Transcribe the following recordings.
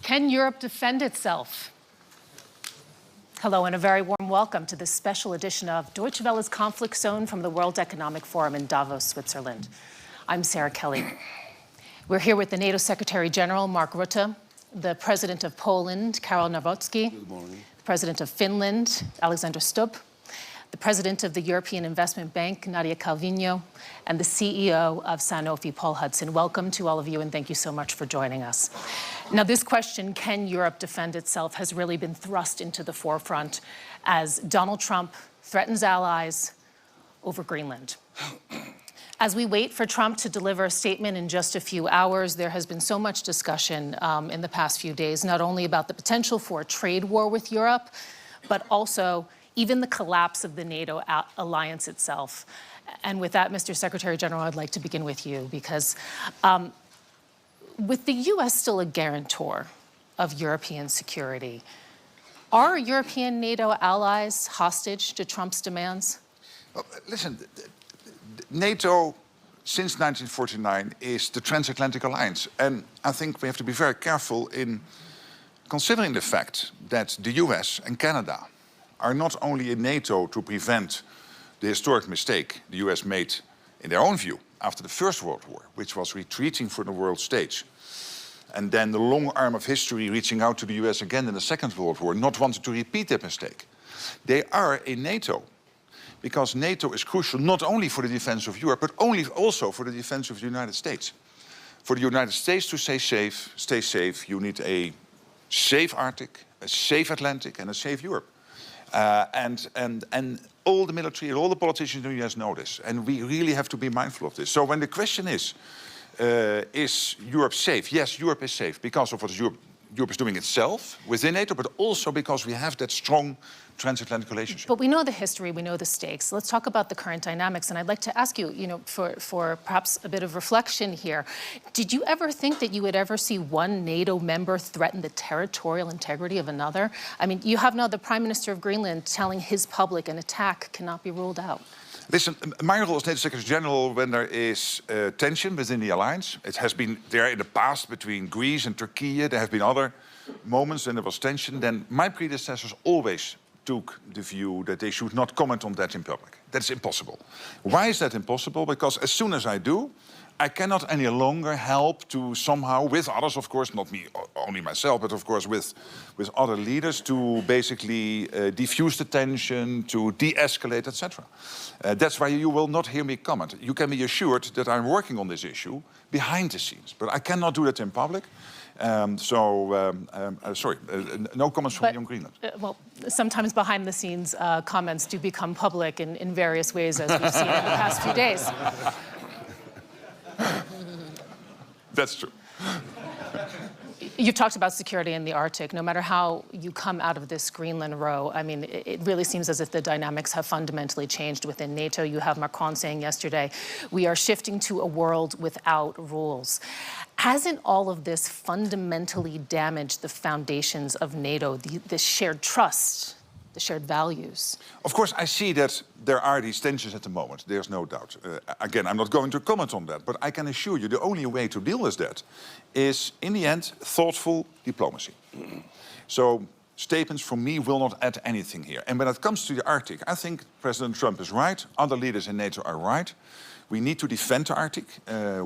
Can Europe defend itself? Hello and a very warm welcome to this special edition of Deutsche Welle's Conflict Zone from the World Economic Forum in Davos, Switzerland. I'm Sarah Kelly. We're here with the NATO Secretary General, Mark Rutte, the President of Poland, Karol Nawrocki, Good morning. the President of Finland, Alexander Stubb, the President of the European Investment Bank, Nadia Calviño, and the CEO of Sanofi, Paul Hudson. Welcome to all of you, and thank you so much for joining us. Now, this question, can Europe defend itself, has really been thrust into the forefront as Donald Trump threatens allies over Greenland. As we wait for Trump to deliver a statement in just a few hours, there has been so much discussion in the past few days, not only about the potential for a trade war with Europe, but also even the collapse of the NATO alliance itself. And with that, Mr. Secretary General, I'd like to begin with you, because with the US still a guarantor of European security, are European NATO allies hostage to Trump's demands? Well, listen, NATO, since 1949, is the transatlantic alliance. And I think we have to be very careful in considering the fact that the US and Canada are not only in NATO to prevent the historic mistake the US made, in their own view, after the First World War, which was retreating from the world stage, and then the long arm of history reaching out to the US again in the Second World War, not wanting to repeat that mistake. They are in NATO because NATO is crucial not only for the defense of Europe, but also for the defense of the United States. For the United States to stay safe, you need a safe Arctic, a safe Atlantic, and a safe Europe. And all the military and all the politicians in the US know this. And we really have to be mindful of this. So when the question is Europe safe? Yes, Europe is safe because of what Europe is doing itself within NATO, but also because we have that strong transatlantic relationship. But we know the history, we know the stakes. Let's talk about the current dynamics. And I'd like to ask you, for perhaps a bit of reflection here, did you ever think that you would ever see one NATO member threaten the territorial integrity of another? I mean, you have now the Prime Minister of Greenland telling his public an attack cannot be ruled out. Listen, my role as NATO Secretary General, when there is tension within the alliance, it has been there in the past between Greece and Turkey, there have been other moments when there was tension, then my predecessors always took the view that they should not comment on that in public. That's impossible. Why is that impossible? Because as soon as I do, I cannot any longer help to somehow, with others, of course, not me, only myself, but of course with other leaders, to basically diffuse the tension, to de-escalate, etc. That's why you will not hear me comment. You can be assured that I'm working on this issue behind the scenes, but I cannot do that in public. Sorry, no comments from me on Greenland. Well, sometimes behind the scenes comments do become public in various ways, as we've seen in the past few days. That's true. You've talked about security in the Arctic. No matter how you come out of this Greenland row, I mean, it really seems as if the dynamics have fundamentally changed within NATO. You have Macron saying yesterday, we are shifting to a world without rules. Hasn't all of this fundamentally damaged the foundations of NATO, the shared trust, the shared values? Of course, I see that there are these tensions at the moment. There's no doubt. Again, I'm not going to comment on that, but I can assure you the only way to deal with that is, in the end, thoughtful diplomacy. So statements from me will not add anything here. And when it comes to the Arctic, I think President Trump is right. Other leaders in NATO are right. We need to defend the Arctic.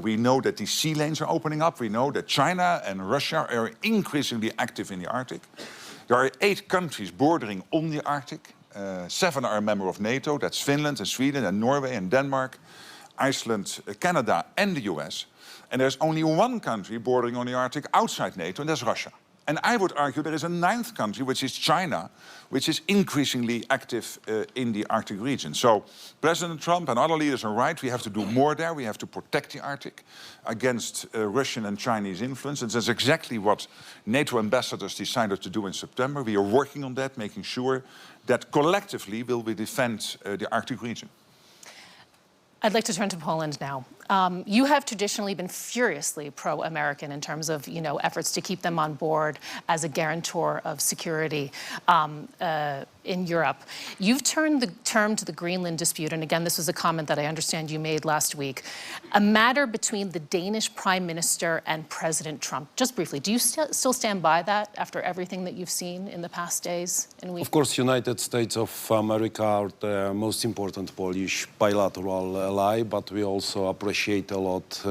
We know that these sea lanes are opening up. We know that China and Russia are increasingly active in the Arctic. There are 8 countries bordering on the Arctic. 7 are a member of NATO. That's Finland and Sweden and Norway and Denmark, Iceland, Canada and the US. And there's only 1 country bordering on the Arctic outside NATO, and that's Russia. And I would argue there is a 9th country, which is China, which is increasingly active in the Arctic region. So President Trump and other leaders are right. We have to do more there. We have to protect the Arctic against Russian and Chinese influence. And that's exactly what NATO ambassadors decided to do in September. We are working on that, making sure that collectively will we defend the Arctic region. I'd like to turn to Poland now. You have traditionally been furiously pro-American in terms of, efforts to keep them on board as a guarantor of security. in Europe. You've termed the Greenland dispute, and again, this was a comment that I understand you made last week, a matter between the Danish Prime Minister and President Trump. Just briefly, do you still stand by that after everything that you've seen in the past days and weeks? Of course, United States of America are the most important Polish bilateral ally, but we also appreciate a lot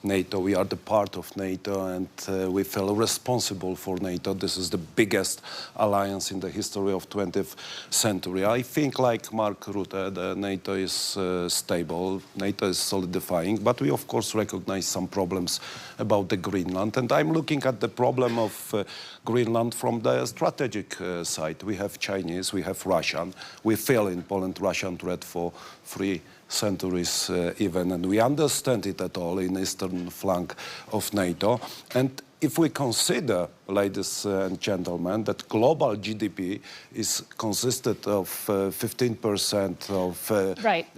NATO. We are the part of NATO, and we feel responsible for NATO. This is the biggest alliance in the history of 20th century. I think, like Mark Rutte, the NATO is stable, NATO is solidifying, but we of course recognize some problems about the Greenland. And I'm looking at the problem of Greenland from the strategic side. We have Chinese, we have Russian. We feel in Poland Russian threat for 3 centuries even, and we understand it at all in eastern flank of NATO. And if we consider, ladies and gentlemen, that global GDP is consisted of 15% of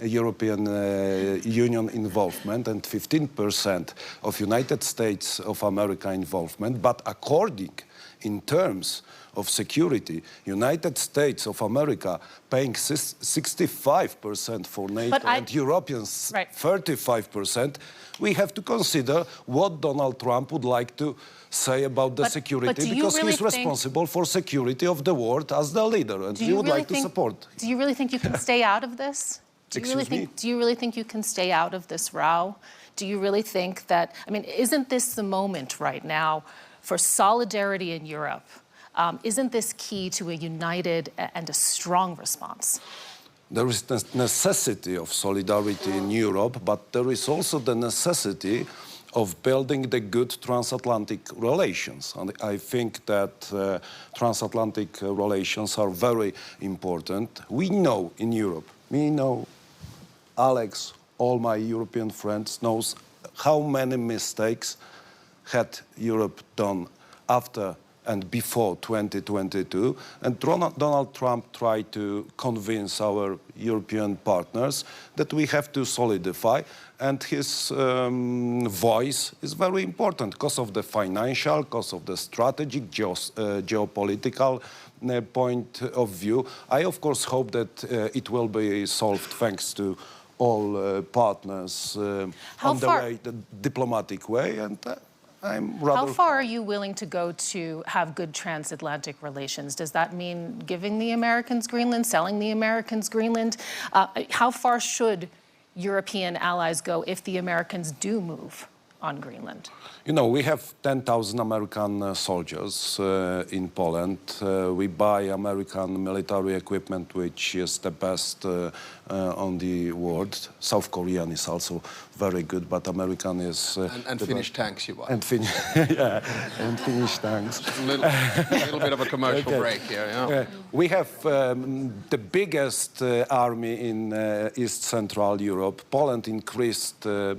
European Union involvement and 15% of United States of America involvement, but according in terms of security, United States of America paying 65% for NATO and Europeans 35%, we have to consider what Donald Trump would like to say about the security, because he's responsible for security of the world as the leader, and we would like to support. Do you really think you can stay out of this? Do you really think you can stay out of this row? Do you really think that, I mean, isn't this the moment right now for solidarity in Europe? Isn't this key to a united and a strong response? There is the necessity of solidarity in Europe, but there is also the necessity of building the good transatlantic relations. And I think that transatlantic relations are very important. We know in Europe, Alex, all my European friends knows how many mistakes had Europe done after and before 2022, and Donald Trump tried to convince our European partners that we have to solidify, and his voice is very important because of the financial, because of the strategic, geopolitical point of view. I, of course, hope that it will be solved thanks to all partners on the diplomatic way, and how far are you willing to go to have good transatlantic relations? Does that mean giving the Americans Greenland, selling the Americans Greenland? How far should European allies go if the Americans do move on Greenland? You know, we have 10,000 American soldiers in Poland. We buy American military equipment, which is the best on the world. South Korean is also very good, but American is... and Finnish tanks you buy. And Finnish tanks. A little bit of a commercial break here, yeah. We have the biggest army in East Central Europe. Poland increased the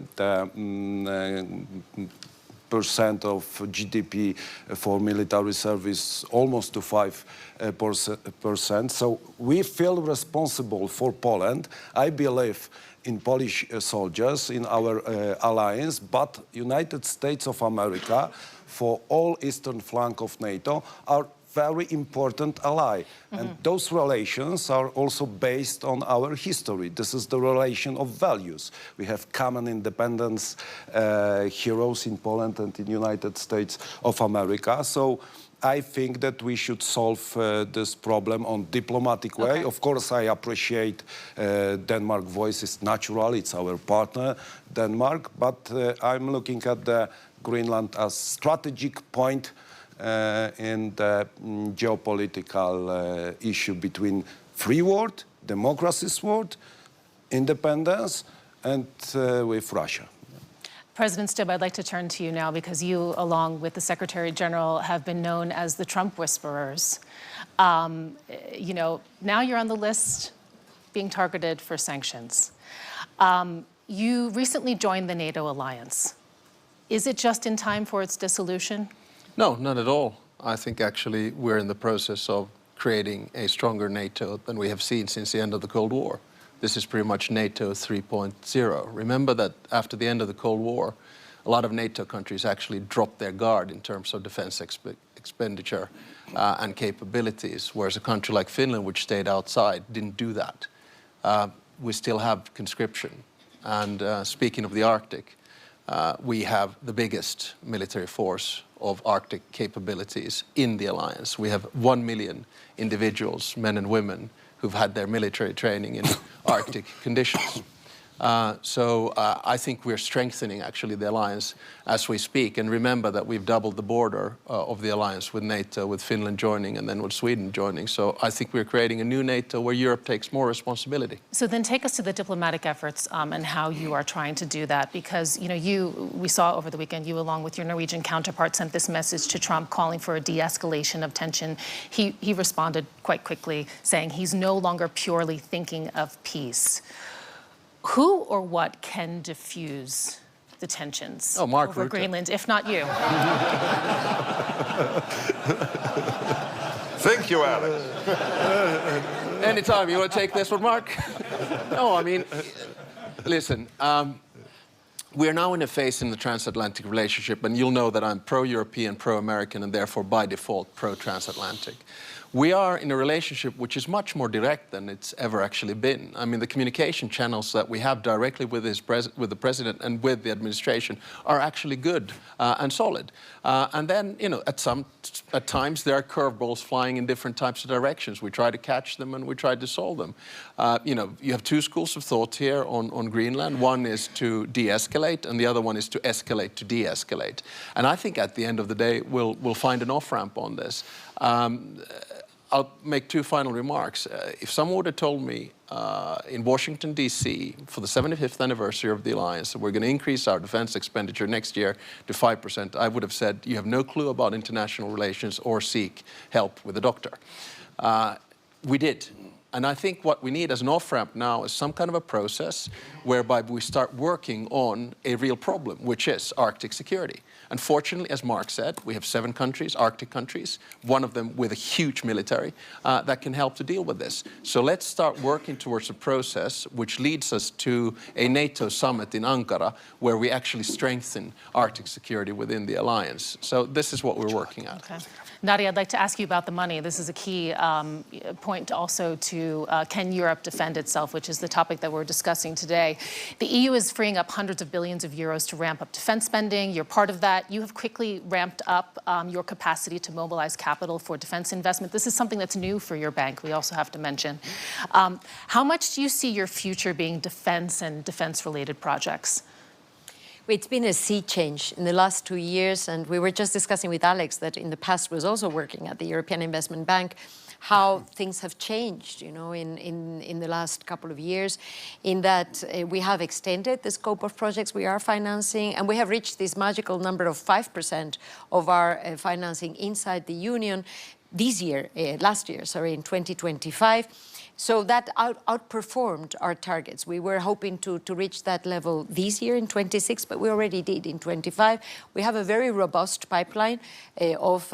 percent of GDP for military service almost to 5%. So we feel responsible for Poland. I believe in Polish soldiers, in our alliance, but United States of America, for all eastern flank of NATO, are very important ally. And those relations are also based on our history. This is the relation of values. We have common independence heroes in Poland and in United States of America. So I think that we should solve this problem on diplomatic way. Of course, I appreciate Denmark voice is natural. It's our partner, Denmark. But I'm looking at the Greenland as strategic point in the geopolitical issue between free world, democracy's world, independence, and with Russia. President Stubb, I'd like to turn to you now because you, along with the Secretary General, have been known as the Trump whisperers. You know, now you're on the list being targeted for sanctions. You recently joined the NATO alliance. Is it just in time for its dissolution? No, not at all. I think actually we're in the process of creating a stronger NATO than we have seen since the end of the Cold War. This is pretty much NATO 3.0. Remember that after the end of the Cold War, a lot of NATO countries actually dropped their guard in terms of defense expenditure and capabilities, whereas a country like Finland, which stayed outside, didn't do that. We still have conscription. And speaking of the Arctic, we have the biggest military force of Arctic capabilities in the alliance. We have 1 million individuals, men and women, who've had their military training in Arctic conditions. So I think we're strengthening actually the alliance as we speak. And remember that we've doubled the border of the alliance with NATO, with Finland joining and then with Sweden joining. So I think we're creating a new NATO where Europe takes more responsibility. So then take us to the diplomatic efforts and how you are trying to do that. Because, you know, we saw over the weekend, you along with your Norwegian counterpart sent this message to Trump calling for a de-escalation of tension. He responded quite quickly saying he's no longer purely thinking of peace. Who or what can diffuse the tensions over Greenland, if not you? Thank you, Alex. Anytime. You want to take this one, Mark? No, I mean, listen, we are now in a phase in the transatlantic relationship, and you'll know that I'm pro-European, pro-American, and therefore by default pro-transatlantic. We are in a relationship which is much more direct than it's ever actually been. I mean, the communication channels that we have directly with the president and with the administration are actually good and solid. And then, you know, at times there are curveballs flying in different types of directions. We try to catch them and we try to solve them. You know, you have two schools of thought here on Greenland. One is to de-escalate, and the other one is to escalate to de-escalate. And I think at the end of the day, we'll find an off-ramp on this. I'll make two final remarks. If someone would have told me in Washington, D.C., for the 75th anniversary of the alliance, that we're going to increase our defense expenditure next year to 5%, I would have said, you have no clue about international relations or seek help with a doctor. We did. And I think what we need as an off-ramp now is some kind of a process whereby we start working on a real problem, which is Arctic security. Unfortunately, as Mark said, we have 7 countries, Arctic countries, one of them with a huge military that can help to deal with this. So let's start working towards a process which leads us to a NATO summit in Ankara where we actually strengthen Arctic security within the alliance. So this is what we're working at. Okay. Nadia, I'd like to ask you about the money. This is a key point also to can Europe defend itself, which is the topic that we're discussing today. The EU is freeing up hundreds of billions of euros to ramp up defense spending. You're part of that. You have quickly ramped up your capacity to mobilize capital for defense investment. This is something that's new for your bank, we also have to mention. How much do you see your future being defense and defense-related projects? It's been a sea change in the last 2 years, and we were just discussing with Alex that in the past was also working at the European Investment Bank, how things have changed, you know, in the last couple of years, in that we have extended the scope of projects we are financing, and we have reached this magical number of 5% of our financing inside the Union last year, in 2025. So that outperformed our targets. We were hoping to reach that level this year in 26, but we already did in 25. We have a very robust pipeline of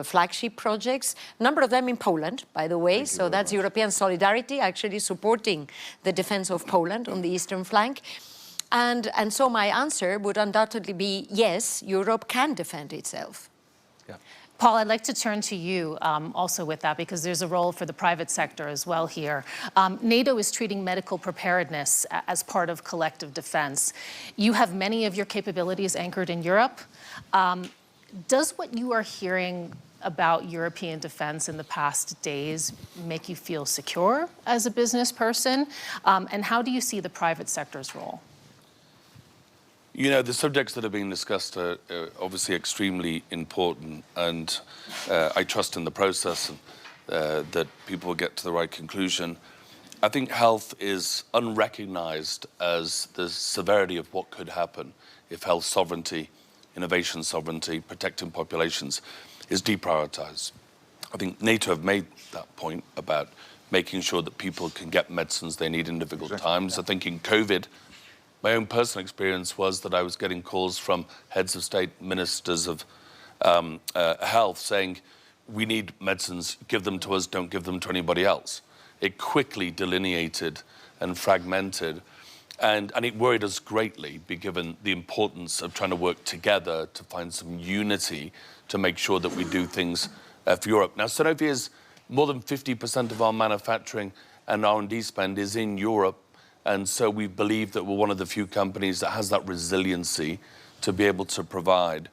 flagship projects, a number of them in Poland, by the way. So that's European solidarity, actually supporting the defense of Poland on the eastern flank. And so my answer would undoubtedly be, yes, Europe can defend itself. Yeah. Paul, I'd like to turn to you also with that, because there's a role for the private sector as well here. NATO is treating medical preparedness as part of collective defense. You have many of your capabilities anchored in Europe. Does what you are hearing about European defense in the past days make you feel secure as a business person? And how do you see the private sector's role? You know, the subjects that are being discussed are obviously extremely important, and I trust in the process that people will get to the right conclusion. I think health is unrecognized as the severity of what could happen if health sovereignty, innovation sovereignty, protecting populations is deprioritized. I think NATO have made that point about making sure that people can get medicines they need in difficult times. I think in COVID, my own personal experience was that I was getting calls from heads of state, ministers of health saying, we need medicines, give them to us, don't give them to anybody else. It quickly delineated and fragmented And it worried us greatly, given the importance of trying to work together to find some unity to make sure that we do things for Europe. Now, Sanofi is more than 50% of our manufacturing and R&D spend is in Europe. And so we believe that we're one of the few companies that has that resiliency to be able to provide.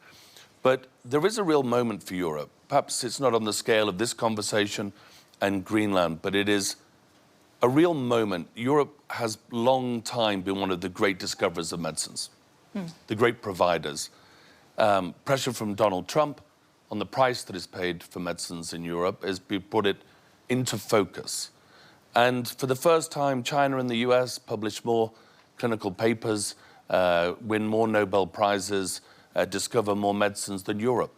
But there is a real moment for Europe. Perhaps it's not on the scale of this conversation and Greenland, but it is a real moment. Europe has long time been one of the great discoverers of medicines, the great providers. Pressure from Donald Trump on the price that is paid for medicines in Europe has put it into focus. And for the first time, China and the US publish more clinical papers, win more Nobel Prizes, discover more medicines than Europe.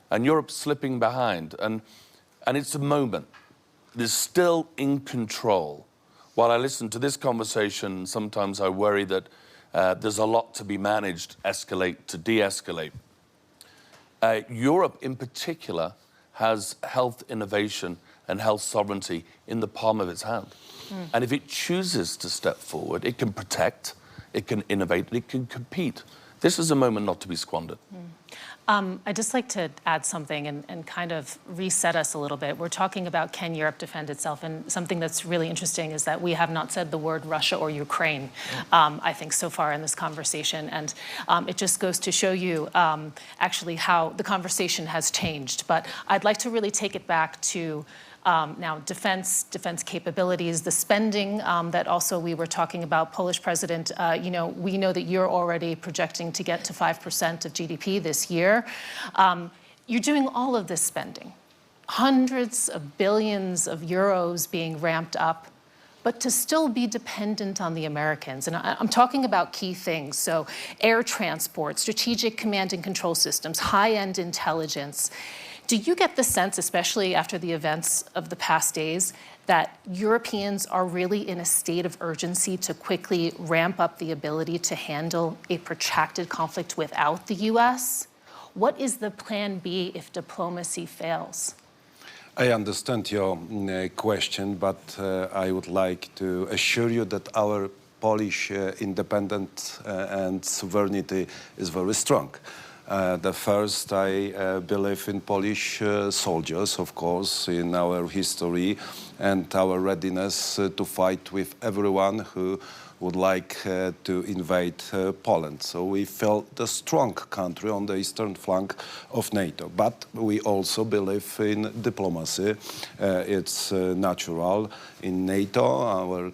And Europe's slipping behind. And it's a moment. It is still in control. While I listen to this conversation, sometimes I worry that there's a lot to be managed, escalate to de-escalate. Europe, in particular, has health innovation and health sovereignty in the palm of its hand. And if it chooses to step forward, it can protect, it can innovate, it can compete. This is a moment not to be squandered. I'd just like to add something and kind of reset us a little bit. We're talking about can Europe defend itself, and something that's really interesting is that we have not said the word Russia or Ukraine, I think, so far in this conversation. And it just goes to show you actually how the conversation has changed. But I'd like to really take it back to now defense capabilities, the spending that also we were talking about. Polish president, we know that you're already projecting to get to 5% of GDP this year. You're doing all of this spending, hundreds of billions of euros being ramped up, but to still be dependent on the Americans. And I'm talking about key things. So air transport, strategic command and control systems, high-end intelligence. Do you get the sense, especially after the events of the past days, that Europeans are really in a state of urgency to quickly ramp up the ability to handle a protracted conflict without the US? What is the plan B if diplomacy fails? I understand your question, but I would like to assure you that our Polish independence and sovereignty is very strong. The first, I believe in Polish soldiers, of course, in our history and our readiness to fight with everyone who would like to invade Poland. So we felt a strong country on the eastern flank of NATO. But we also believe in diplomacy. It's natural in NATO, our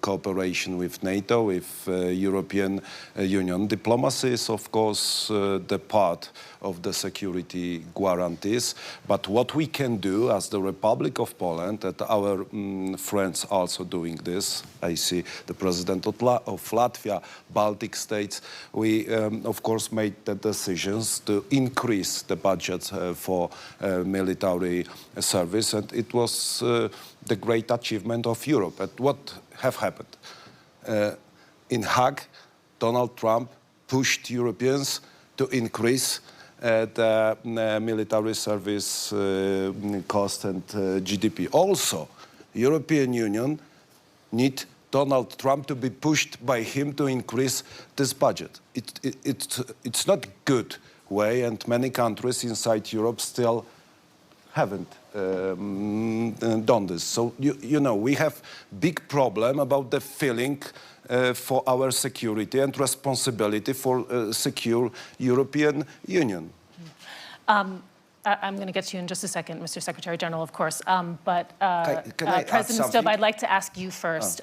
cooperation with NATO, with European Union. Diplomacy is, of course, the part of the security guarantees. But what we can do as the Republic of Poland, and our friends also doing this, I see the president of Latvia, Baltic states, we, of course, made the decisions to increase the budget for military service. And it was the great achievement of Europe. And what have happened? In Hague, Donald Trump pushed Europeans to increase the military service cost and GDP. Also, European Union need Donald Trump to be pushed by him to increase this budget. It's not good way, and many countries inside Europe still haven't done this. So, you know, we have big problem about the feeling for our security and responsibility for secure European Union. I'm going to get to you in just a second, Mr. Secretary General, of course. But can I President Stubb, I'd like to ask you first.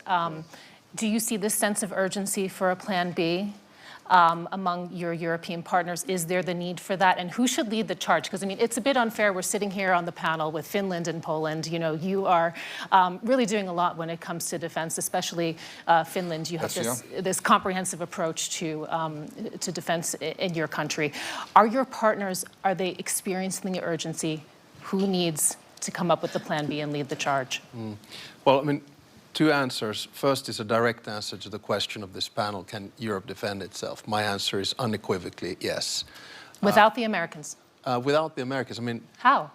Do you see this sense of urgency for a plan B among your European partners? Is there the need for that? And who should lead the charge? Because, I mean, it's a bit unfair. We're sitting here on the panel with Finland and Poland. You know, you are really doing a lot when it comes to defense, especially Finland. You have this comprehensive approach to defense in your country. Are your partners, are they experiencing the urgency? Who needs to come up with the plan B and lead the charge? Well, I mean, two answers. First is a direct answer to the question of this panel, can Europe defend itself? My answer is unequivocally yes. Without the Americans? Without the Americans, I mean... How?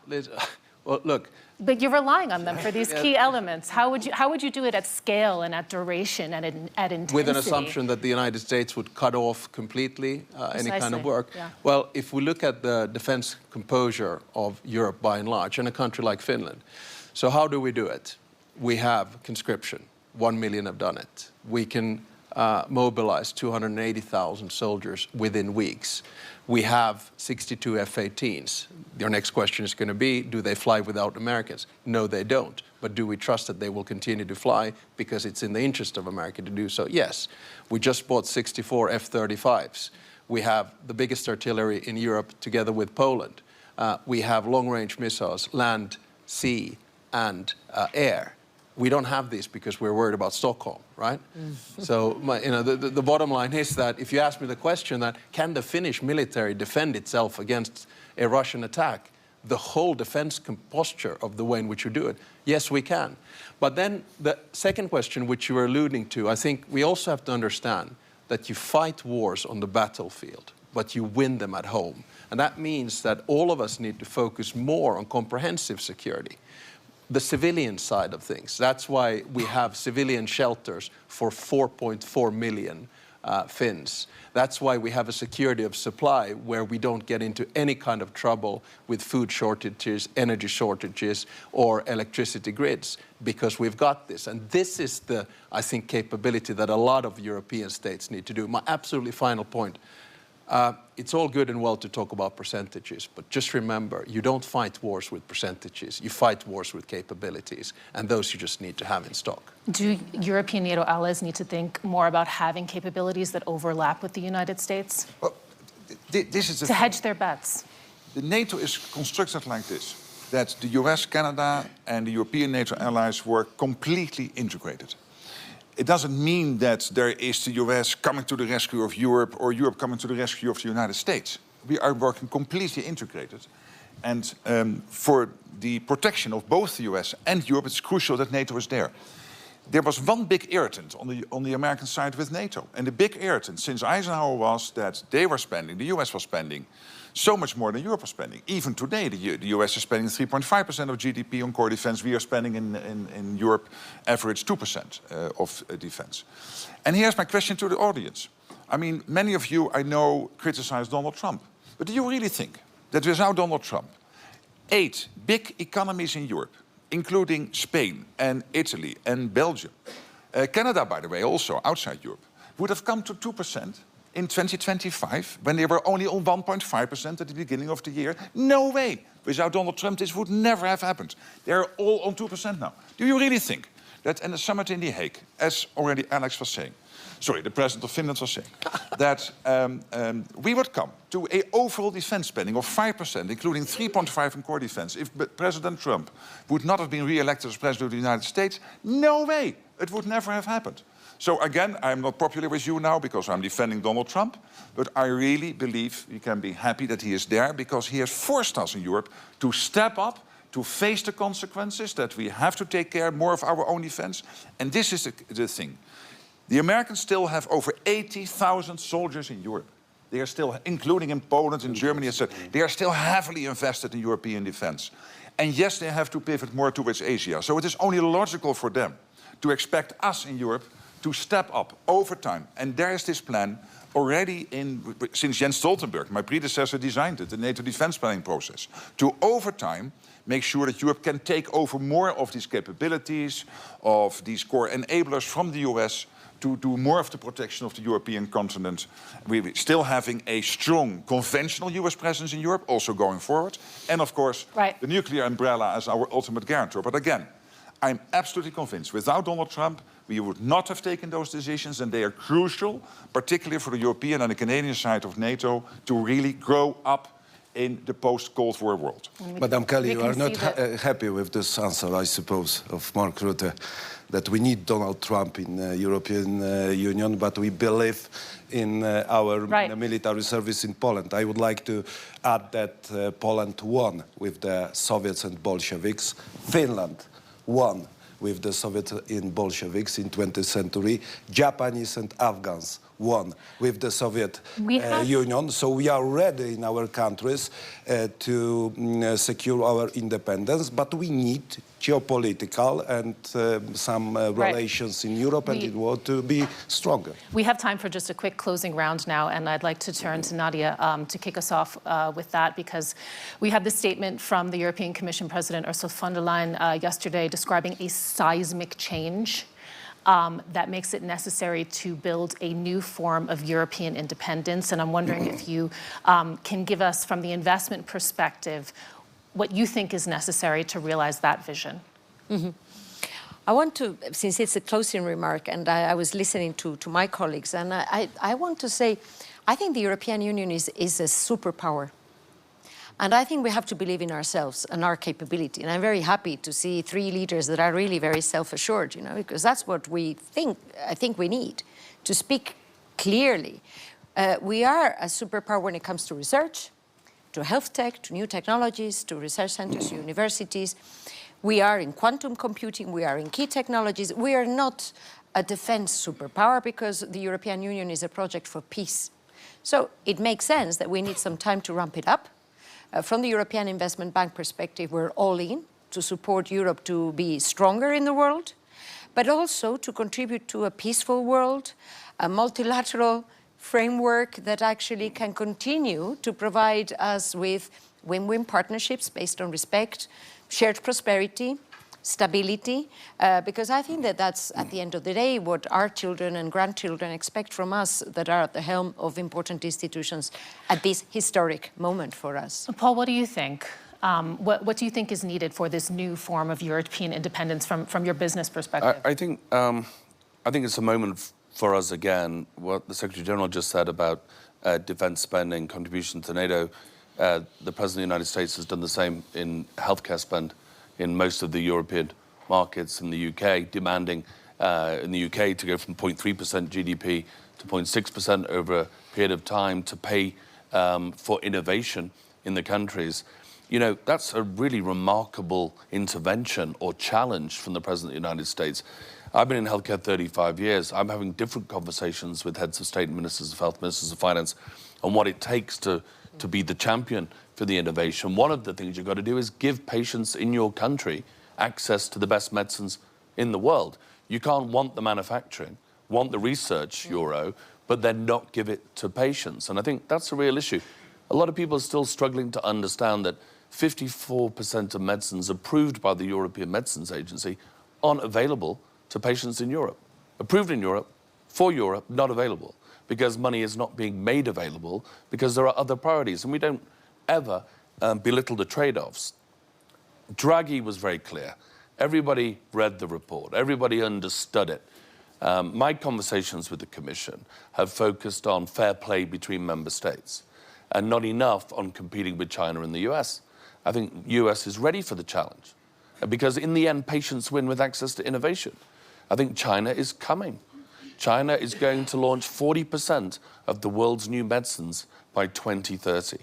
Well, look. But you're relying on them for these key elements. How would you do it at scale and at duration and at intensity? With an assumption that the United States would cut off completely any kind of work. Yeah. Well, if we look at the defense composure of Europe by and large, and a country like Finland, so how do we do it? We have conscription. 1 million have done it. We can mobilize 280,000 soldiers within weeks. We have 62 F-18s. Your next question is going to be, do they fly without Americans? No, they don't. But do we trust that they will continue to fly because it's in the interest of America to do so? Yes. We just bought 64 F-35s. We have the biggest artillery in Europe together with Poland. We have long-range missiles, land, sea, and air. We don't have these because we're worried about Stockholm, right? So, the bottom line is that if you ask me the question that can the Finnish military defend itself against a Russian attack, the whole defense posture of the way in which you do it, yes, we can. But then the second question, which you were alluding to, I think we also have to understand that you fight wars on the battlefield, but you win them at home. And that means that all of us need to focus more on comprehensive security. The civilian side of things. That's why we have civilian shelters for 4.4 million Finns. That's why we have a security of supply where we don't get into any kind of trouble with food shortages, energy shortages, or electricity grids, because we've got this. And this is the, I think, capability that a lot of European states need to do. My absolutely final point. It's all good and well to talk about percentages, but just remember, you don't fight wars with percentages. You fight wars with capabilities, and those you just need to have in stock. Do European NATO allies need to think more about having capabilities that overlap with the United States? Well, this is to hedge their bets. The NATO is constructed like this, that the US, Canada, and the European NATO allies were completely integrated. It doesn't mean that there is the US coming to the rescue of Europe or Europe coming to the rescue of the United States. We are working completely integrated. And for the protection of both the US and Europe, it's crucial that NATO is there. There was one big irritant on the American side with NATO. And the big irritant since Eisenhower was that they were spending, the US was spending, so much more than Europe was spending. Even today, the US is spending 3.5% of GDP on core defense. We are spending in Europe average 2% of defense. And here's my question to the audience. I mean, many of you, I know, criticize Donald Trump. But do you really think that without Donald Trump, 8 big economies in Europe, including Spain and Italy and Belgium, Canada, by the way, also outside Europe, would have come to 2%? In 2025, when they were only on 1.5% at the beginning of the year? No way. Without Donald Trump, this would never have happened. They're all on 2% now. Do you really think that in the summit in The Hague, as already Alex was saying, sorry, the president of Finland was saying, that we would come to an overall defense spending of 5%, including 3.5% in core defense, if President Trump would not have been re-elected as president of the United States? No way. It would never have happened. So again, I'm not popular with you now because I'm defending Donald Trump, but I really believe we can be happy that he is there because he has forced us in Europe to step up, to face the consequences, that we have to take care more of our own defense. And this is the thing. The Americans still have over 80,000 soldiers in Europe. They are still, including in Poland and Germany, etc. They are still heavily invested in European defense. And yes, they have to pivot more towards Asia. So it is only logical for them to expect us in Europe to step up over time. And there is this plan already since Jens Stoltenberg, my predecessor, designed it, the NATO defense planning process, to over time make sure that Europe can take over more of these capabilities, of these core enablers from the US to do more of the protection of the European continent. We're still having a strong conventional US presence in Europe, also going forward. And of course, the nuclear umbrella as our ultimate guarantor. But again, I'm absolutely convinced without Donald Trump, we would not have taken those decisions, and they are crucial, particularly for the European and the Canadian side of NATO, to really grow up in the post-Cold War world. Madam Kelly, you are not happy with this answer, I suppose, of Mark Rutte, that we need Donald Trump in the European Union, but we believe in our military service in Poland. I would like to add that Poland won with the Soviets and Bolsheviks. Finland won with the Soviets and Bolsheviks in 20th century. Japanese and Afghans won with the Soviet We have- Union. So we are ready in our countries to secure our independence, but we need geopolitical and some relations in Europe and in the world to be stronger. We have time for just a quick closing round now, and I'd like to turn to Nadia to kick us off with that, because we had this statement from the European Commission President Ursula von der Leyen yesterday describing a seismic change that makes it necessary to build a new form of European independence. And I'm wondering if you can give us, from the investment perspective, what you think is necessary to realize that vision. I want to, since it's a closing remark, and I was listening to my colleagues, and I want to say, I think the European Union is a superpower. And I think we have to believe in ourselves and our capability. And I'm very happy to see three leaders that are really very self-assured, because that's what I think we need, to speak clearly. We are a superpower when it comes to research, to health tech, to new technologies, to research centers, to universities. We are in quantum computing, we are in key technologies. We are not a defense superpower because the European Union is a project for peace. So it makes sense that we need some time to ramp it up. From the European Investment Bank perspective, we're all in to support Europe to be stronger in the world, but also to contribute to a peaceful world, a multilateral framework that actually can continue to provide us with win-win partnerships based on respect, shared prosperity, stability, because I think that that's, at the end of the day, what our children and grandchildren expect from us that are at the helm of important institutions at this historic moment for us. Paul, what do you think? What do you think is needed for this new form of European independence from your business perspective? I think it's a moment for us again, what the Secretary General just said about defense spending, contribution to NATO. The President of the United States has done the same in healthcare spend in most of the European markets, in the UK, demanding in the UK to go from 0.3% GDP to 0.6% over a period of time to pay for innovation in the countries. That's a really remarkable intervention or challenge from the President of the United States. I've been in healthcare 35 years. I'm having different conversations with heads of state and ministers of health, ministers of finance, on what it takes to be the champion for the innovation. One of the things you've got to do is give patients in your country access to the best medicines in the world. You can't want the manufacturing, want the research euro, but then not give it to patients. And I think that's a real issue. A lot of people are still struggling to understand that 54% of medicines approved by the European Medicines Agency aren't available to patients in Europe. Approved in Europe, for Europe, not available, because money is not being made available because there are other priorities. And we don't ever belittle the trade-offs. Draghi was very clear. Everybody read the report. Everybody understood it. My conversations with the Commission have focused on fair play between member states and not enough on competing with China and the US. I think the US is ready for the challenge because in the end, patients win with access to innovation. I think China is coming. China is going to launch 40% of the world's new medicines by 2030.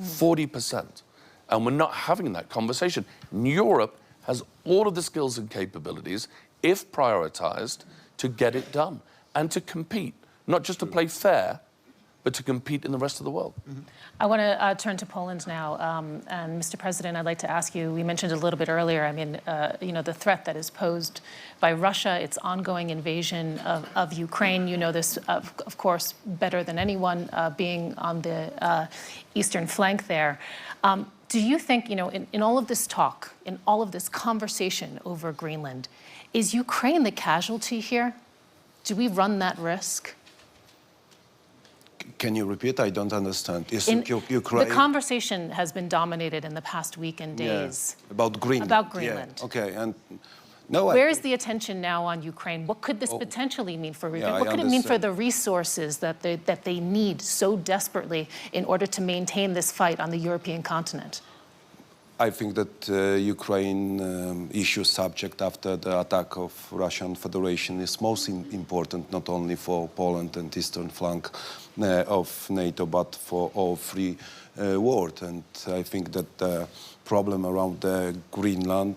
40%. And we're not having that conversation. Europe has all of the skills and capabilities, if prioritized, to get it done and to compete, not just to play fair, but to compete in the rest of the world. I want to turn to Poland now. And Mr. President, I'd like to ask you, we mentioned a little bit earlier, the threat that is posed by Russia, its ongoing invasion of Ukraine. You know this, of course, better than anyone, being on the eastern flank there. Do you think, in all of this talk, in all of this conversation over Greenland, is Ukraine the casualty here? Do we run that risk? Can you repeat? I don't understand. Is Ukraine... The conversation has been dominated in the past week and days. Yeah, about Greenland. About Greenland. Yeah. Okay, and no, where is the attention now on Ukraine? What could this potentially mean for Ukraine? What could it mean for the resources that they need so desperately in order to maintain this fight on the European continent? I think that Ukraine issue subject after the attack of Russian Federation is most important, not only for Poland and eastern flank of NATO, but for all free world. And I think that the problem around Greenland,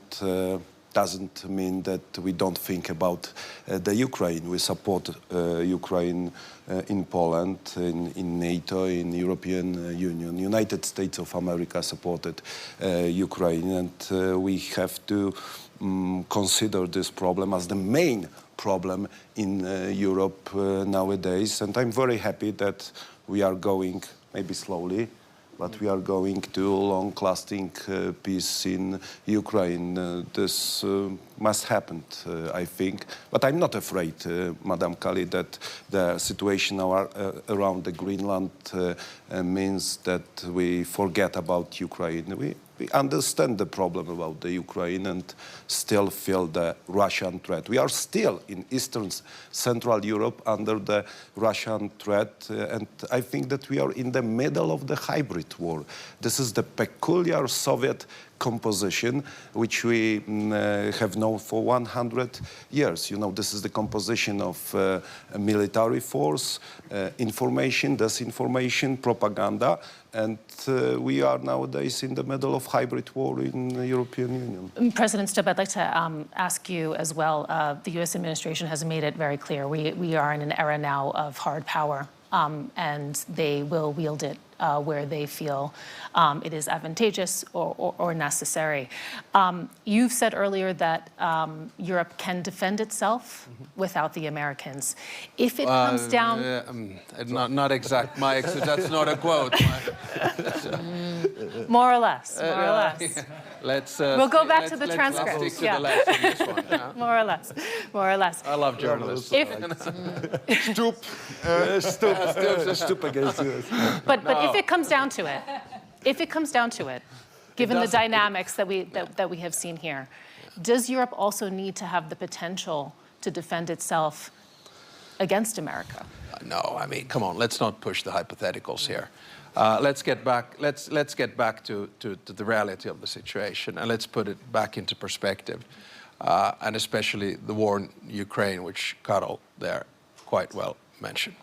doesn't mean that we don't think about the Ukraine. We support Ukraine in Poland, in NATO, in European Union. United States of America supported Ukraine, and we have to consider this problem as the main problem in Europe nowadays. And I'm very happy that we are going, maybe slowly, but we are going to long-lasting peace in Ukraine. This must happen, I think. But I'm not afraid, Madam Kali, that the situation around the Greenland means that we forget about Ukraine. We understand the problem about the Ukraine and still feel the Russian threat. We are still in Eastern Central Europe under the Russian threat, and I think that we are in the middle of the hybrid war. This is the peculiar Soviet composition which we have known for 100 years. You know, this is the composition of a military force, information, disinformation, propaganda, and we are nowadays in the middle of hybrid war in the European Union. President Stubb, I'd like to ask you as well. The U.S. administration has made it very clear we are in an era now of hard power, and they will wield it where they feel it is advantageous or necessary. You've said earlier that Europe can defend itself without the Americans. If it comes down... not exact, Mike, so that's not a quote. More or less, more or less. Yeah. Let's, we'll go back to the transcript. Let's stick to the left on this one, yeah? More or less, more or less. I love journalists. Stoop against us. But if it comes down to it, given the dynamics that we have seen here, does Europe also need to have the potential to defend itself against America? No, I mean, come on, let's not push the hypotheticals here. Let's get back. Let's get back to the reality of the situation, and let's put it back into perspective, and especially the war in Ukraine, which Karol there quite well mentioned.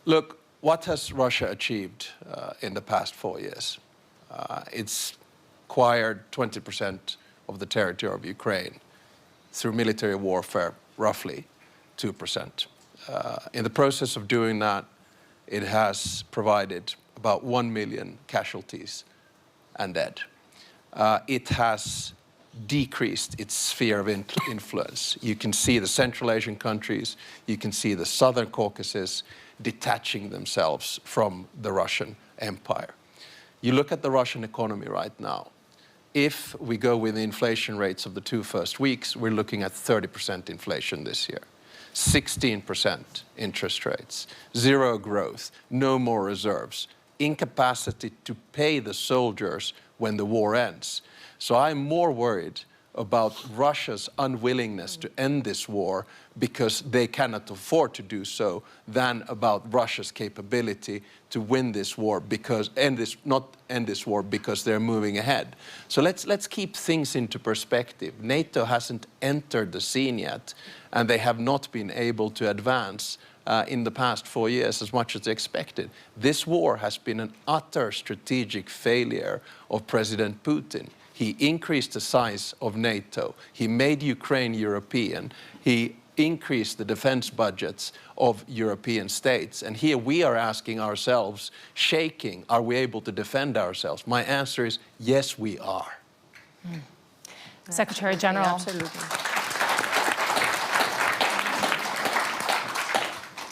Look, what has Russia achieved in the past 4 years? It's acquired 20% of the territory of Ukraine through military warfare, roughly 2%. In the process of doing that, it has provided about 1 million casualties and dead. It has decreased its sphere of influence. You can see the Central Asian countries, you can see the Southern Caucasus detaching themselves from the Russian Empire. You look at the Russian economy right now. If we go with the inflation rates of the 2 first weeks, we're looking at 30% inflation this year. 16% interest rates, zero growth, no more reserves, incapacity to pay the soldiers when the war ends. So I'm more worried about Russia's unwillingness to end this war because they cannot afford to do so than about Russia's capability to win this war because not end this war because they're moving ahead. So let's keep things into perspective. NATO hasn't entered the scene yet, and they have not been able to advance in the past 4 years as much as expected. This war has been an utter strategic failure of President Putin. He increased the size of NATO. He made Ukraine European. He increased the defense budgets of European states. And here we are asking ourselves, shaking, are we able to defend ourselves? My answer is, yes, we are. Secretary General. Absolutely.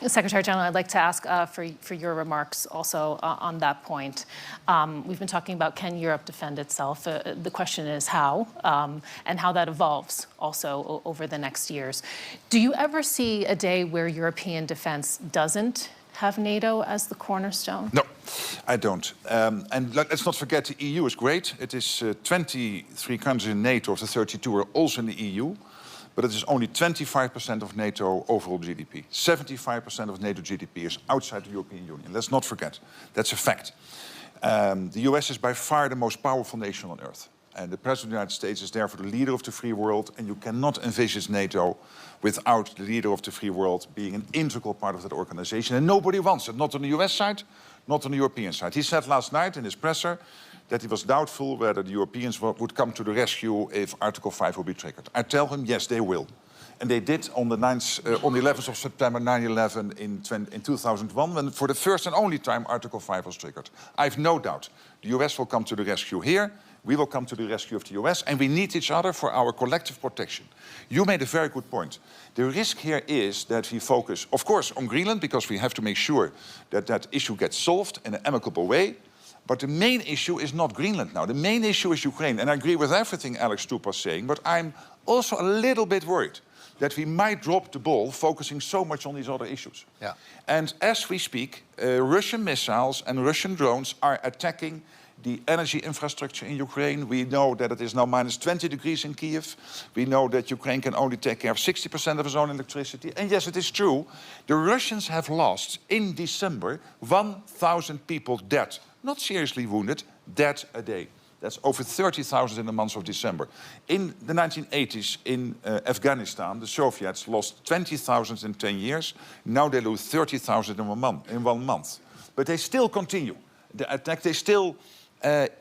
Secretary General, I'd like to ask for your remarks also on that point. We've been talking about can Europe defend itself? The question is how, and how that evolves also over the next years. Do you ever see a day where European defense doesn't have NATO as the cornerstone? No, I don't. And let's not forget the EU is great. It is 23 countries in NATO of the 32 are also in the EU. But it is only 25% of NATO overall GDP. 75% of NATO GDP is outside the European Union. Let's not forget. That's a fact. The US is by far the most powerful nation on earth. And the President of the United States is therefore the leader of the free world. And you cannot envisage NATO without the leader of the free world being an integral part of that organization. And nobody wants it. Not on the US side, not on the European side. He said last night in his presser that he was doubtful whether the Europeans would come to the rescue if Article 5 would be triggered. I tell him, yes, they will. And they did on the 11th of September 9/11 in 2001, when for the first and only time Article 5 was triggered. I have no doubt the US will come to the rescue here, we will come to the rescue of the US, and we need each other for our collective protection. You made a very good point. The risk here is that we focus, of course, on Greenland, because we have to make sure that that issue gets solved in an amicable way. But the main issue is not Greenland now. The main issue is Ukraine. And I agree with everything Alex Stoop was saying, but I'm also a little bit worried that we might drop the ball focusing so much on these other issues. Yeah. And as we speak, Russian missiles and Russian drones are attacking the energy infrastructure in Ukraine. We know that it is now minus 20 degrees in Kiev. We know that Ukraine can only take care of 60% of its own electricity. And yes, it is true, the Russians have lost in December 1,000 people dead. Not seriously wounded, dead a day. That's over 30,000 in the month of December. In the 1980s in Afghanistan, the Soviets lost 20,000 in 10 years. Now they lose 30,000 in 1 month. But they still continue the attack. They still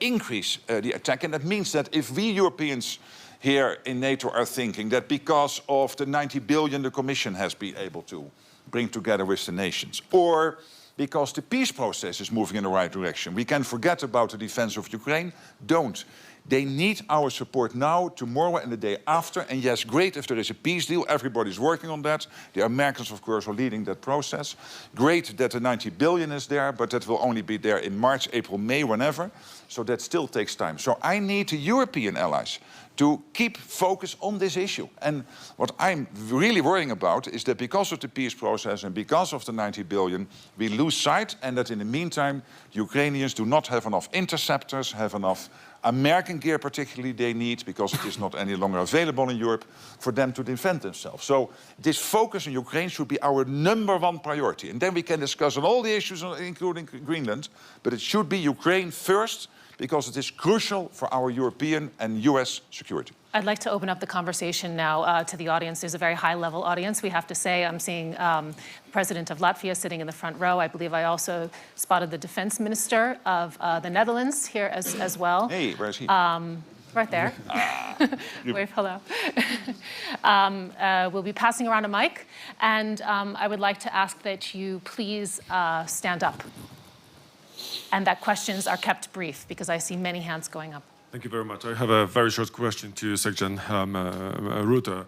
increase the attack. And that means that if we Europeans here in NATO are thinking that because of the 90 billion the Commission has been able to bring together with the nations, or because the peace process is moving in the right direction, we can forget about the defense of Ukraine. Don't. They need our support now, tomorrow, and the day after. And yes, great if there is a peace deal. Everybody's working on that. The Americans, of course, are leading that process. Great that the 90 billion is there, but that will only be there in March, April, May, whenever. So that still takes time. So I need the European allies to keep focus on this issue. And what I'm really worrying about is that because of the peace process and because of the 90 billion, we lose sight, and that in the meantime, the Ukrainians do not have enough interceptors, have enough American gear particularly they need, because it is not any longer available in Europe, for them to defend themselves. So this focus on Ukraine should be our #1 priority. And then we can discuss on all the issues, including Greenland, but it should be Ukraine first, because it is crucial for our European and US security. I'd like to open up the conversation now to the audience. There's a very high-level audience, we have to say. I'm seeing the President of Latvia sitting in the front row. I believe I also spotted the Defense Minister of the Netherlands here as well. Hey, where is he? Right there. Wave hello. We'll be passing around a mic, and I would like to ask that you please stand up, and that questions are kept brief, because I see many hands going up. Thank you very much. I have a very short question to Secretary Rutte.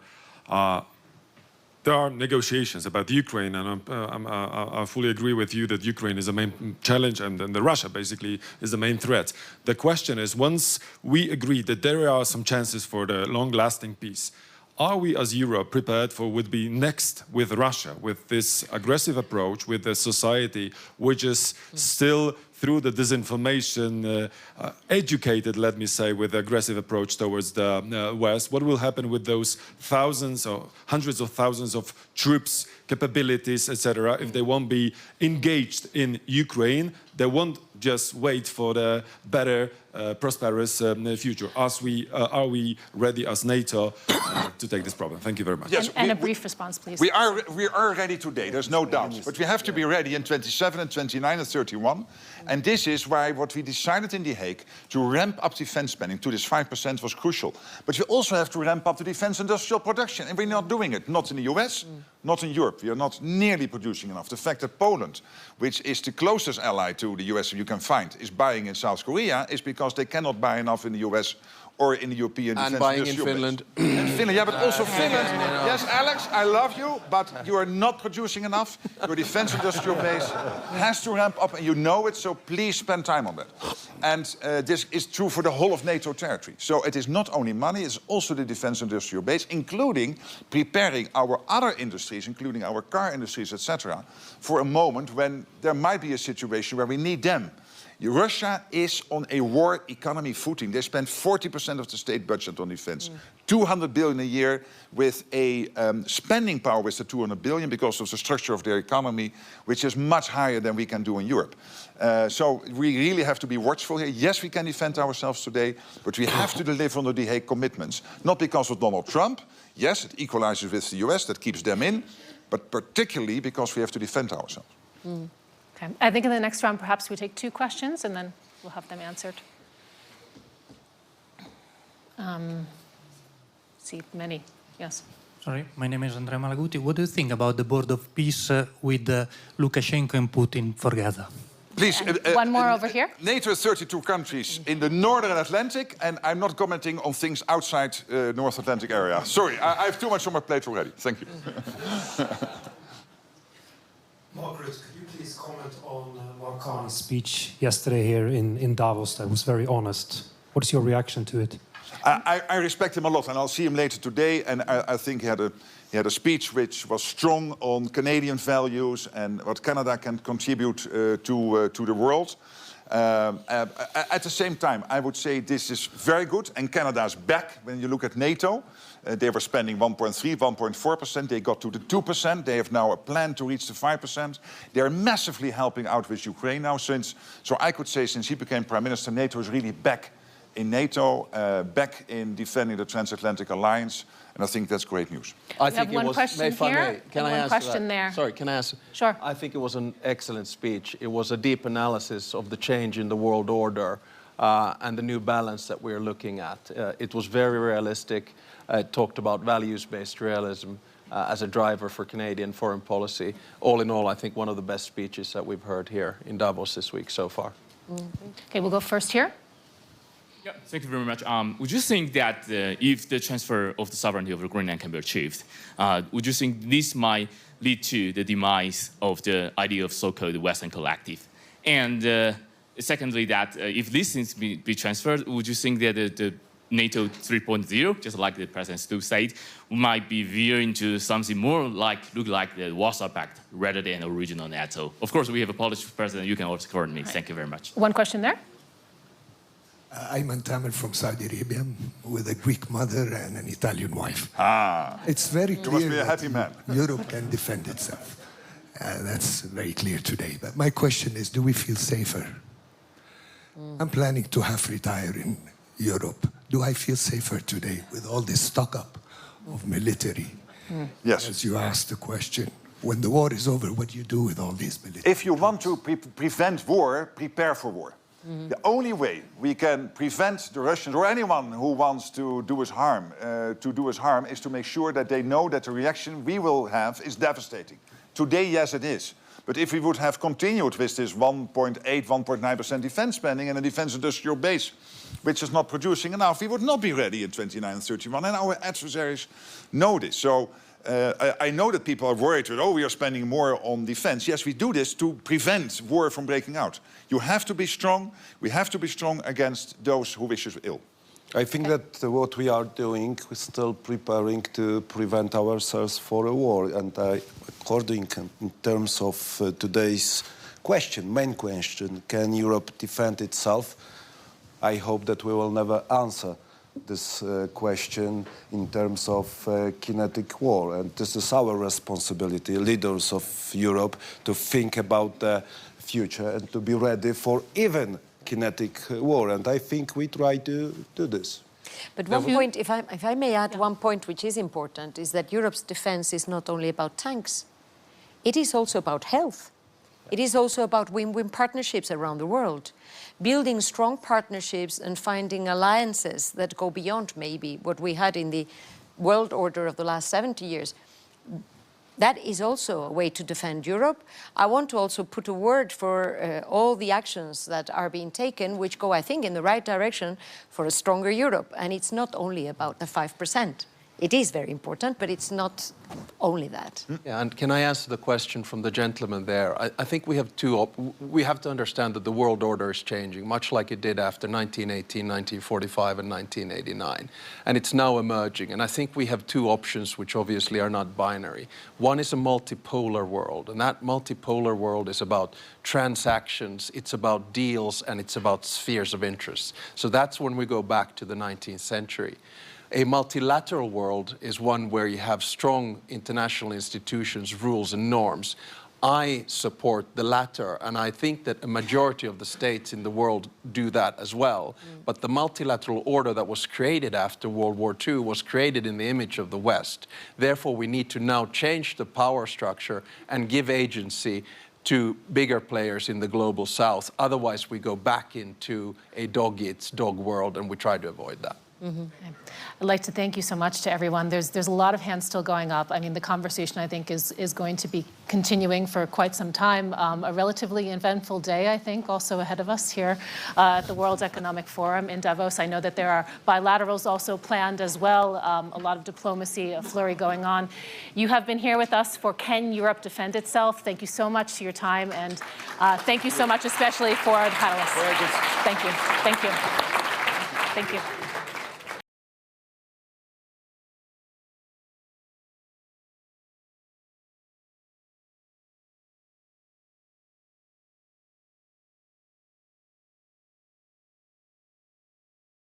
There are negotiations about Ukraine, and I fully agree with you that Ukraine is the main challenge, and then Russia basically is the main threat. The question is, once we agree that there are some chances for the long-lasting peace, are we as Europe prepared for what would be next with Russia, with this aggressive approach, with a society which is still, through the disinformation, educated, let me say, with the aggressive approach towards the West? What will happen with those thousands or hundreds of thousands of troops, capabilities, etc., if they won't be engaged in Ukraine? They won't just wait for the better, prosperous future. Are we ready as NATO to take this problem? Thank you very much. Yes, and a brief response, please. We are ready today, there's no doubt. But we have to be ready in 27 and 29 and 31. And this is why what we decided in The Hague to ramp up defense spending to this 5% was crucial. But we also have to ramp up the defense industrial production. And we're not doing it, not in the US, not in Europe. We are not nearly producing enough. The fact that Poland, which is the closest ally to the US you can find, is buying in South Korea is because they cannot buy enough in the US or in the European defense buying in industrial Finland. base. And Finland, yeah, but also Finland. Yes, Alex, I love you, but you are not producing enough. Your defense industrial base has to ramp up, and you know it, so please spend time on that. And this is true for the whole of NATO territory. So it is not only money, it's also the defense industrial base, including preparing our other industries, including our car industries, etc., for a moment when there might be a situation where we need them. Russia is on a war economy footing. They spend 40% of the state budget on defense. 200 billion a year, with a spending power with the 200 billion because of the structure of their economy, which is much higher than we can do in Europe. So we really have to be watchful here. Yes, we can defend ourselves today, but we have to deliver on the The Hague commitments. Not because of Donald Trump. Yes, it equalizes with the US, that keeps them in, but particularly because we have to defend ourselves. Okay. I think in the next round, perhaps we take 2 questions, and then we'll have them answered. See many, yes. Sorry, my name is Andrea Malaguti. What do you think about the board of peace with Lukashenko and Putin for Gaza? Please, One more over here. NATO has 32 countries in the Northern Atlantic, and I'm not commenting on things outside North Atlantic area. Sorry, I have too much on my plate already. Thank you. Margaret, could you please comment on Marconi's speech yesterday here in Davos that was very honest? What is your reaction to it? I respect him a lot, and I'll see him later today. And I think he had a speech which was strong on Canadian values and what Canada can contribute to the world. At the same time, I would say this is very good, and Canada's back. When you look at NATO, they were spending 1.3, 1.4%. They got to the 2%. They have now a plan to reach the 5%. They are massively helping out with Ukraine now. So I could say since he became Prime Minister, NATO is really back in NATO, back in defending the transatlantic alliance, and I think that's great news. I think one question here, Can I one answer question that? there. Sorry, can I answer? Sure. I think it was an excellent speech. It was a deep analysis of the change in the world order and the new balance that we're looking at. It was very realistic. It talked about values-based realism as a driver for Canadian foreign policy. All in all, I think one of the best speeches that we've heard here in Davos this week so far. Okay, we'll go first here. Yeah, thank you very much. Would you think that if the transfer of the sovereignty of Greenland can be achieved, would you think this might lead to the demise of the idea of so-called Western collective? And secondly, that if these things be transferred, would you think that the NATO 3.0, just like the President Stubb said, might be veering into something more look like the Warsaw Pact rather than original NATO? Of course, we have a Polish president. You can also correct me. Thank you very much. One question there. I'm Tamer from Saudi Arabia with a Greek mother and an Italian wife. It's very clear You must be a happy man. Europe can defend itself. That's very clear today. But my question is, do we feel safer? I'm planning to half retire in Europe. Do I feel safer today with all this stock up of military? Yes. As you asked the question, when the war is over, what do you do with all these military? If you want to prevent war, prepare for war. The only way we can prevent the Russians or anyone who wants to do us harm, is to make sure that they know that the reaction we will have is devastating. Today, yes, it is. But if we would have continued with this 1.8, 1.9% defense spending and a defense industrial base, which is not producing enough, we would not be ready in 29 and 31. And our adversaries know this. So I know that people are worried that, we are spending more on defense. Yes, we do this to prevent war from breaking out. You have to be strong. We have to be strong against those who wish us ill. I think that what we are doing is still preparing to prevent ourselves for a war. And according in terms of today's main question, can Europe defend itself? I hope that we will never answer this question in terms of kinetic war. And this is our responsibility, leaders of Europe, to think about the future and to be ready for even kinetic war. And I think we try to do this. But one point, if I may add one point which is important, is that Europe's defense is not only about tanks. It is also about health. It is also about win-win partnerships around the world. Building strong partnerships and finding alliances that go beyond maybe what we had in the world order of the last 70 years. That is also a way to defend Europe. I want to also put a word for all the actions that are being taken, which go, I think, in the right direction for a stronger Europe. And it's not only about the 5%. It is very important, but it's not only that. Yeah, and can I answer the question from the gentleman there? I think we have we have to understand that the world order is changing, much like it did after 1918, 1945, and 1989. And it's now emerging. And I think we have two options, which obviously are not binary. One is a multipolar world, and that multipolar world is about transactions, it's about deals, and it's about spheres of interest. So that's when we go back to the 19th century. A multilateral world is one where you have strong international institutions, rules, and norms. I support the latter, and I think that a majority of the states in the world do that as well. But the multilateral order that was created after World War II was created in the image of the West. Therefore, we need to now change the power structure and give agency to bigger players in the global South. Otherwise, we go back into a dog-eats-dog world, and we try to avoid that. I'd like to thank you so much to everyone. There's a lot of hands still going up. I mean, the conversation, I think, is going to be continuing for quite some time. A relatively eventful day, I think, also ahead of us here at the World Economic Forum in Davos. I know that there are bilaterals also planned as well, a lot of diplomacy, a flurry going on. You have been here with us for Can Europe Defend Itself? Thank you so much for your time, and thank you so much especially for the panelists. Very good. Thank you. Thank you. Thank you.